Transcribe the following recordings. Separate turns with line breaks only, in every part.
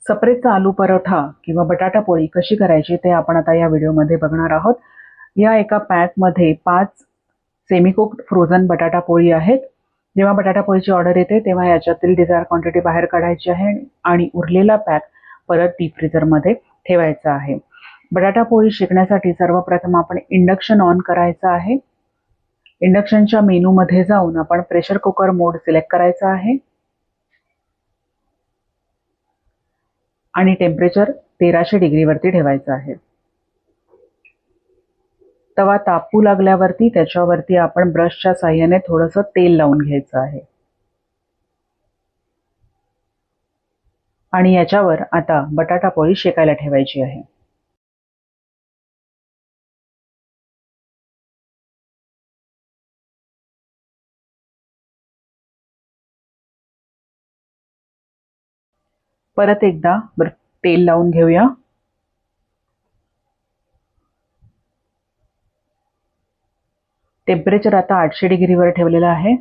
सप्रेचा आलू परोठा किंवा बटाटा पोळी कशी करायची ते आपण आता या व्हिडिओमध्ये बघणार आहोत. या एका पॅकमध्ये 5 सेमी कुक्ड फ्रोझन बटाटा पोळी आहेत. जेव्हा बटाटा पोळीची ऑर्डर येते तेव्हा याच्यातील डिझायर क्वांटिटी बाहेर काढायची आहे आणि उरलेला पॅक परत डीप फ्रीझरमध्ये ठेवायचा आहे. बटाटा पोळी शेकण्यासाठी सर्वप्रथम आपण इंडक्शन ऑन करायचं आहे. इंडक्शनच्या मेनूमध्ये जाऊन आपण प्रेशर कुकर मोड सिलेक्ट करायचा आहे आणि टेम्परेचर 1300 डिग्रीवरती ठेवायचं आहे. तवा तापू लागल्यावरती त्याच्यावरती आपण ब्रशच्या साहाय्याने थोडंसं तेल लावून घ्यायचं आहे आणि याच्यावर आता बटाटा पोळी शेकायला ठेवायची आहे. परत एकदा तेल लावून घेऊया. टेम्परेचर आता 800 डिग्रीवर ठेवलेलं आहे.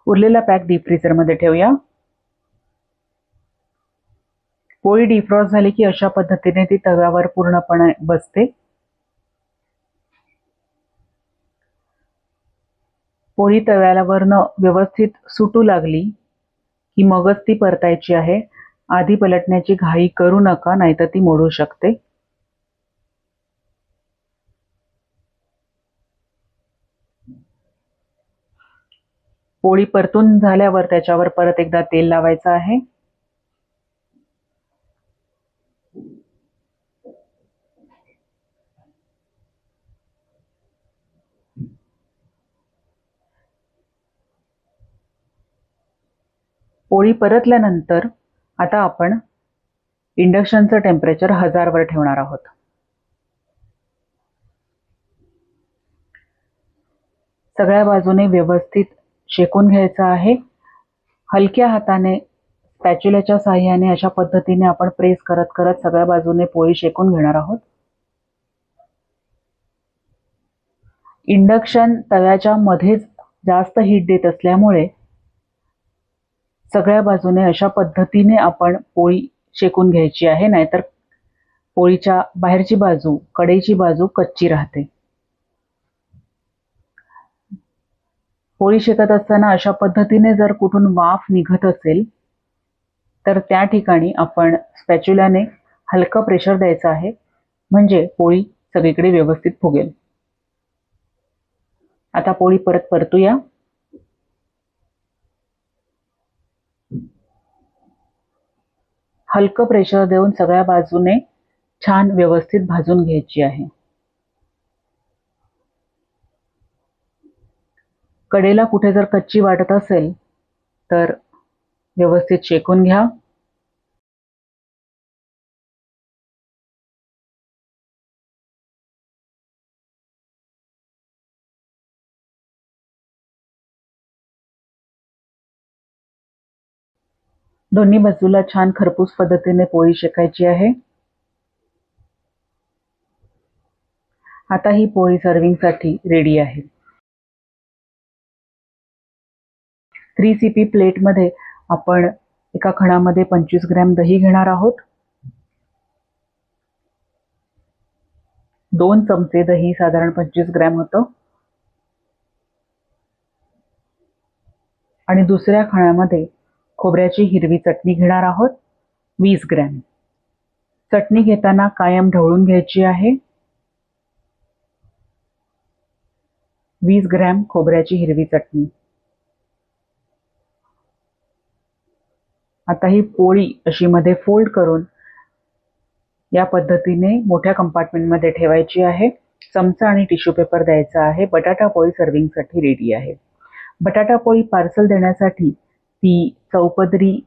उरलेला पॅक डीप फ्रीझरमध्ये ठेवूया. पोळी डिफ्रॉस्ट झाली की अशा पद्धतीने ती तव्यावर पूर्णपणे बसते. पोळी तव्यावरनं व्यवस्थित सुटू लागली की मगच ती परतायची आहे. आधी पलटण्याची घाई करू नका, नाहीतर ती मोडू शकते. पोळी परतून झाल्यावर त्याच्यावर परत एकदा तेल लावायचं आहे. पोळी परतल्यानंतर आता आपण इंडक्शनचं टेम्परेचर 1000 वर ठेवणार आहोत. सगळ्या बाजूने व्यवस्थित शेकून घ्यायचं आहे. हलक्या हाताने स्पॅच्युलाच्या साहाय्याने अशा पद्धतीने आपण प्रेस करत करत सगळ्या बाजूने पोळी शेकून घेणार आहोत. इंडक्शन तव्याच्या मध्येच जास्त हीट देत असल्यामुळे सगळ्या बाजूने अशा पद्धतीने आपण पोळी शेकून घ्यायची आहे, नाहीतर पोळीच्या बाहेरची बाजू, कडेची बाजू कच्ची राहते. पोळी शेकत असताना अशा पद्धतीने जर कुठून वाफ निघत असेल तर त्या ठिकाणी आपण स्पॅच्युलाने हलकं प्रेशर द्यायचं आहे, म्हणजे पोळी सगळीकडे व्यवस्थित फुगेल. आता पोळी परत परतूया. हलकं प्रेशर देऊन सगळ्या बाजूने छान व्यवस्थित भाजून घ्यायची आहे. कडेला कुठे जर कच्ची वाटत असेल तर व्यवस्थित शेकून घ्या. दोन्ही बाजूला छान खरपूस पद्धतीने पोळी शेकायची आहे. आता ही पोळी सर्विंगसाठी रेडी आहे. 3 CP प्लेटमध्ये आपण एका खणामध्ये 25 ग्रॅम दही घेणार आहोत. 2 चमचे दही साधारण 25 ग्रॅम होतं आणि दुसऱ्या खणामध्ये खोबऱ्याची हिरवी चटणी घेणार आहोत 20 ग्रॅम. चटणी घेताना कायम ढवळून घ्यायची आहे. 20 ग्रॅम खोबऱ्याची हिरवी चटणी. आता ही पोळी अशी मध्ये फोल्ड करून या पद्धतीने मोठ्या कंपार्टमेंटमध्ये ठेवायची आहे. चमचा आणि टिश्यू पेपर द्यायचा आहे. बटाटा पोळी सर्विंगसाठी रेडी आहे. बटाटा पोळी पार्सल देण्यासाठी ती चौपदरी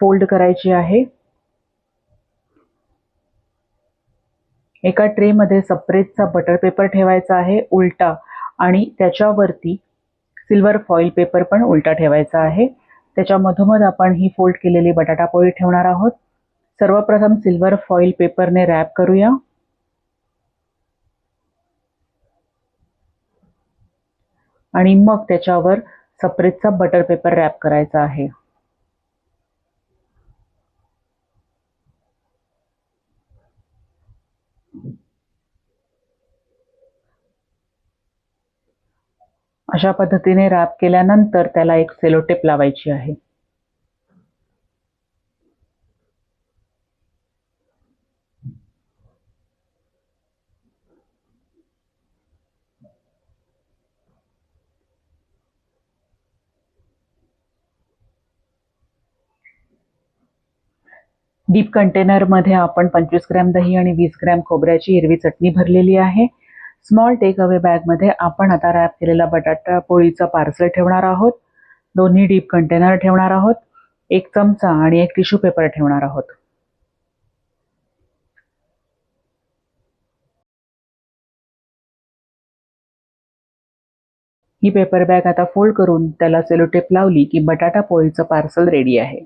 फोल्ड करायची आहे. एका ट्रेमध्ये सप्रेचा बटर पेपर ठेवायचा आहे उलटा आणि त्याच्यावरती सिल्वर फॉईल पेपर पण उलटा ठेवायचा आहे. त्याच्या मधोमध आपण ही फोल्ड केलेली बटाटा पोळी ठेवणार आहोत. सर्वप्रथम सिल्वर फॉईल पेपरने रॅप करूया आणि मग त्याच्यावर सप्रेटचा बटर पेपर रॅप करायचा आहे. अशा पद्धतीने रॅप केल्यानंतर त्याला एक सेलो टेप लावायची आहे. डीप कंटेनरमध्ये आपण 25 ग्रॅम दही आणि 20 ग्रॅम खोबऱ्याची हिरवी चटणी भरलेली आहे. स्मॉल टेक अवे बॅगमध्ये आपण आता रॅप केलेला बटाटा पोळीचा पार्सल ठेवणार आहोत. दोन्ही डीप कंटेनर ठेवणार आहोत. एक चमचा आणि एक टिश्यू पेपर ठेवणार आहोत. ही पेपर बॅग आता फोल्ड करून त्याला सेलो टेप लावली की बटाटा पोळीचं पार्सल रेडी आहे.